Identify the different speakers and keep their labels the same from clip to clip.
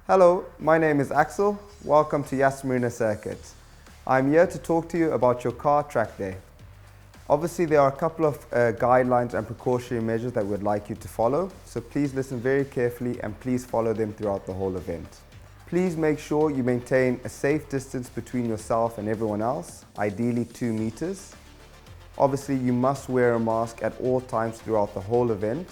Speaker 1: Hello, my name is Axel. Welcome to Yas Marina Circuit. I'm here to talk to you about your car track day. Obviously, there are a couple of guidelines and precautionary measures that we'd like you to follow, so please listen very carefully and please follow them throughout the whole event. Please make sure you maintain a safe distance between yourself and everyone else, ideally 2 meters. Obviously, you must wear a mask at all times throughout the whole event.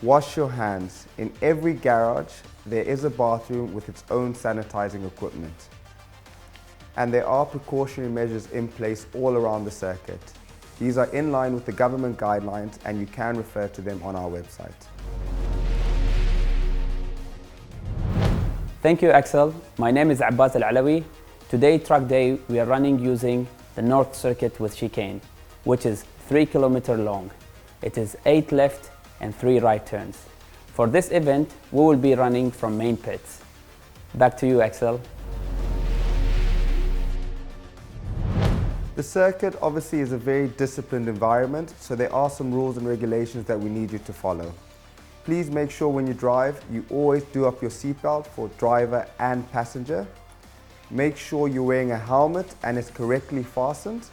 Speaker 1: Wash your hands. In every garage, there is a bathroom with its own sanitizing equipment. And there are precautionary measures in place all around the circuit. These are in line with the government guidelines and you can refer to them on our website.
Speaker 2: Thank you, Axel. My name is Abbas Al-Alawi. Today, track day, we are running using the North Circuit with Chicane, which is 3 kilometers long. It is 8 left and 3 right turns. For this event, we will be running from main pits. Back to you, Axel.
Speaker 1: The circuit obviously is a very disciplined environment, so there are some rules and regulations that we need you to follow. Please make sure when you drive, you always do up your seatbelt for driver and passenger. Make sure you're wearing a helmet and it's correctly fastened.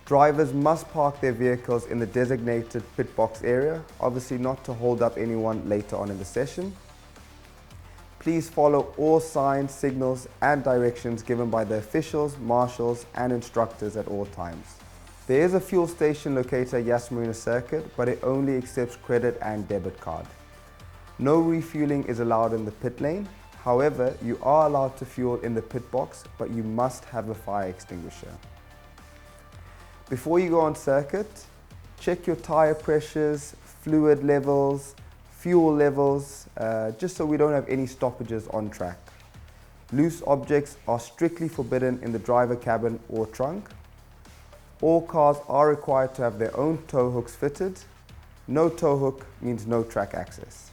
Speaker 1: Drivers must park their vehicles in the designated pit box area, obviously not to hold up anyone later on in the session. Please follow all signs, signals and directions given by the officials, marshals and instructors at all times. There is a fuel station located at Yas Marina Circuit, but it only accepts credit and debit card. No refueling is allowed in the pit lane. However, you are allowed to fuel in the pit box, but you must have a fire extinguisher. Before you go on circuit, check your tire pressures, fluid levels, fuel levels, just so we don't have any stoppages on track. Loose objects are strictly forbidden in the driver cabin or trunk. All cars are required to have their own tow hooks fitted. No tow hook means no track access.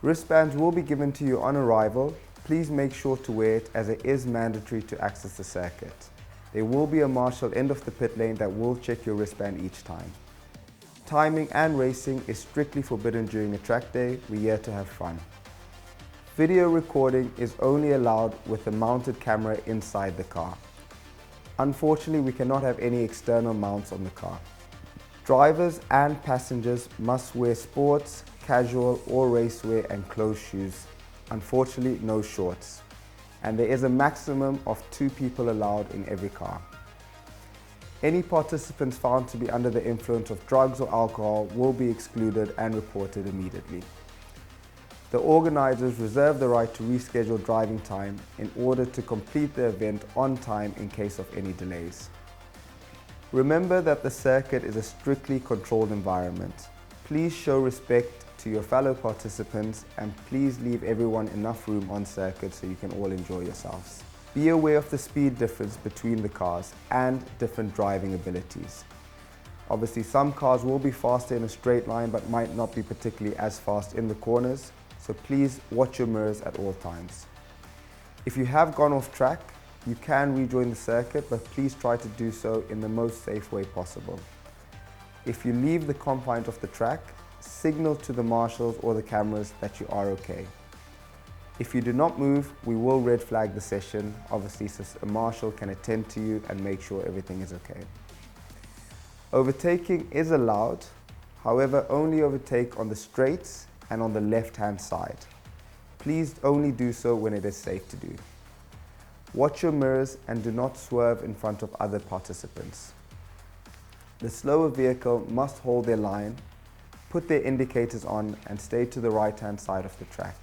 Speaker 1: Wristbands will be given to you on arrival. Please make sure to wear it as it is mandatory to access the circuit. There will be a marshal end of the pit lane that will check your wristband each time. Timing and racing is strictly forbidden during a track day. We're here to have fun. Video recording is only allowed with a mounted camera inside the car. Unfortunately, we cannot have any external mounts on the car. Drivers and passengers must wear sports, casual or racewear and closed shoes. Unfortunately, no shorts. And there is a maximum of 2 people allowed in every car. Any participants found to be under the influence of drugs or alcohol will be excluded and reported immediately. The organizers reserve the right to reschedule driving time in order to complete the event on time in case of any delays. Remember that the circuit is a strictly controlled environment. Please show respect to your fellow participants and please leave everyone enough room on circuit so you can all enjoy yourselves. Be aware of the speed difference between the cars and different driving abilities. Obviously, some cars will be faster in a straight line but might not be particularly as fast in the corners, so please watch your mirrors at all times. If you have gone off track, you can rejoin the circuit, but please try to do so in the most safe way possible. If you leave the confines of the track, signal to the marshals or the cameras that you are okay. If you do not move, we will red flag the session, obviously, so a marshal can attend to you and make sure everything is okay. Overtaking is allowed, however, only overtake on the straights and on the left-hand side. Please only do so when it is safe to do. Watch your mirrors and do not swerve in front of other participants. The slower vehicle must hold their line, put their indicators on and stay to the right-hand side of the track.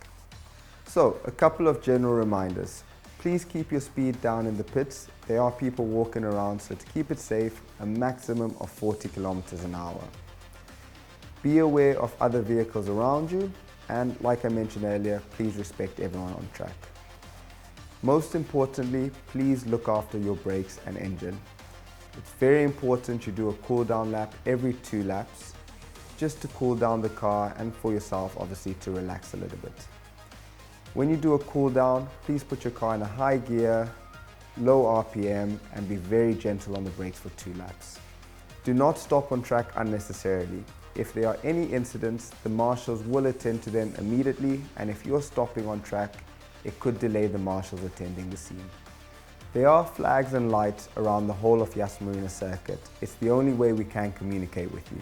Speaker 1: So, a couple of general reminders. Please keep your speed down in the pits. There are people walking around, so to keep it safe, a maximum of 40 kilometers an hour. Be aware of other vehicles around you, and like I mentioned earlier, please respect everyone on track. Most importantly, please look after your brakes and engine. It's very important you do a cool down lap every 2 laps, just to cool down the car and for yourself, obviously, to relax a little bit. When you do a cool down, please put your car in a high gear, low RPM, and be very gentle on the brakes for 2 laps. Do not stop on track unnecessarily. If there are any incidents, the marshals will attend to them immediately, and if you're stopping on track, it could delay the marshals attending the scene. There are flags and lights around the whole of Yas Marina Circuit. It's the only way we can communicate with you.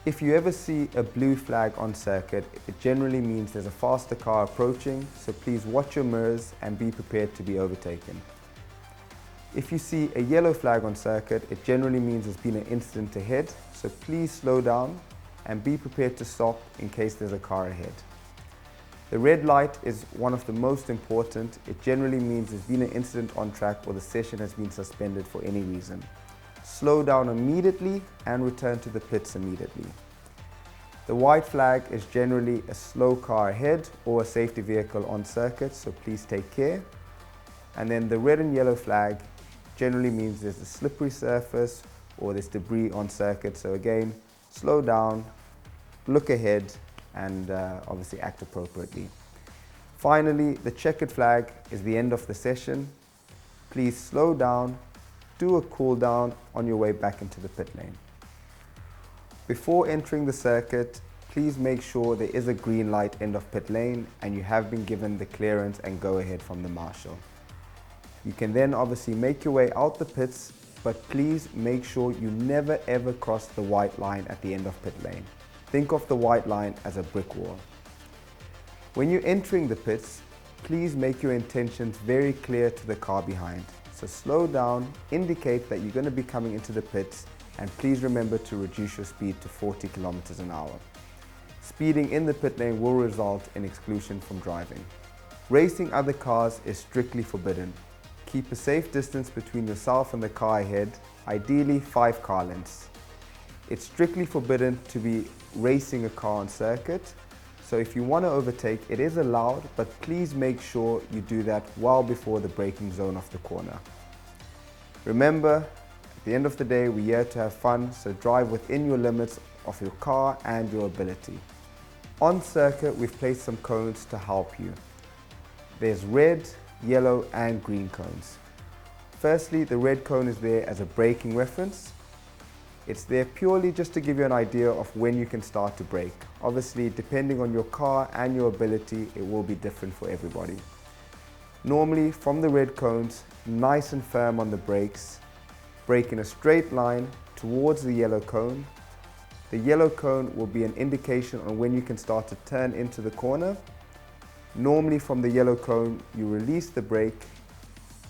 Speaker 1: If you ever see a blue flag on circuit, it generally means there's a faster car approaching, so please watch your mirrors and be prepared to be overtaken. If you see a yellow flag on circuit, it generally means there's been an incident ahead, so please slow down and be prepared to stop in case there's a car ahead. The red light is one of the most important. It generally means there's been an incident on track or the session has been suspended for any reason. Slow down immediately and return to the pits immediately. The white flag is generally a slow car ahead or a safety vehicle on circuit, so please take care. And then the red and yellow flag generally means there's a slippery surface or there's debris on circuit, so again, slow down, look ahead, and obviously act appropriately. Finally, the checkered flag is the end of the session. Please slow down, do a cool down on your way back into the pit lane. Before entering the circuit, please make sure there is a green light end of pit lane and you have been given the clearance and go ahead from the marshal. You can then obviously make your way out the pits, but please make sure you never ever cross the white line at the end of pit lane. Think of the white line as a brick wall. When you're entering the pits, please make your intentions very clear to the car behind. So slow down, indicate that you're going to be coming into the pits, and please remember to reduce your speed to 40 kilometers an hour. Speeding in the pit lane will result in exclusion from driving. Racing other cars is strictly forbidden. Keep a safe distance between yourself and the car ahead, ideally 5 car lengths. It's strictly forbidden to be racing a car on circuit, so if you want to overtake, it is allowed, but please make sure you do that well before the braking zone of the corner. Remember, at the end of the day, we're here to have fun, so drive within your limits of your car and your ability. On circuit, we've placed some cones to help you. There's red, yellow, and green cones. Firstly, the red cone is there as a braking reference. It's there purely just to give you an idea of when you can start to brake. Obviously, depending on your car and your ability, it will be different for everybody. Normally, from the red cones, nice and firm on the brakes, brake in a straight line towards the yellow cone. The yellow cone will be an indication on when you can start to turn into the corner. Normally, from the yellow cone, you release the brake,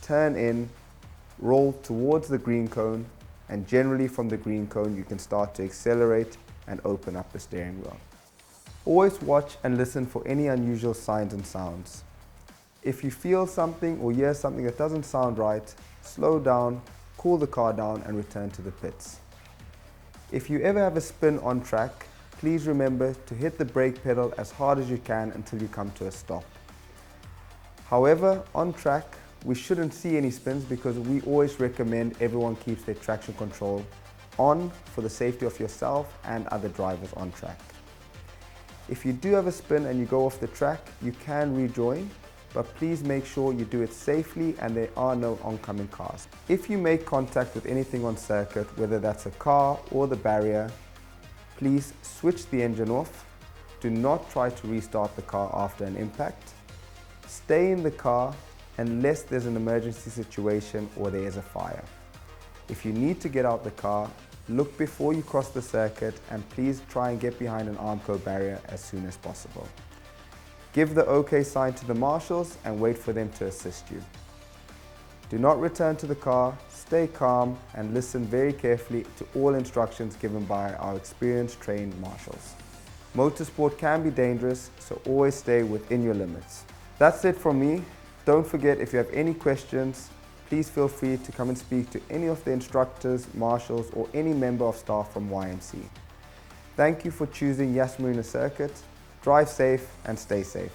Speaker 1: turn in, roll towards the green cone, and generally from the green cone you can start to accelerate and open up the steering wheel. Always watch and listen for any unusual signs and sounds. If you feel something or hear something that doesn't sound right, slow down, cool the car down and return to the pits. If you ever have a spin on track, please remember to hit the brake pedal as hard as you can until you come to a stop. However, on track, we shouldn't see any spins because we always recommend everyone keeps their traction control on for the safety of yourself and other drivers on track. If you do have a spin and you go off the track, you can rejoin, but please make sure you do it safely and there are no oncoming cars. If you make contact with anything on circuit, whether that's a car or the barrier, please switch the engine off. Do not try to restart the car after an impact. Stay in the car unless there's an emergency situation or there is a fire. If you need to get out the car, look before you cross the circuit and please try and get behind an Armco barrier as soon as possible. Give the OK sign to the marshals and wait for them to assist you. Do not return to the car, stay calm and listen very carefully to all instructions given by our experienced trained marshals. Motorsport can be dangerous, so always stay within your limits. That's it from me. Don't forget, if you have any questions, please feel free to come and speak to any of the instructors, marshals, or any member of staff from YMC. Thank you for choosing Yas Marina Circuit. Drive safe and stay safe.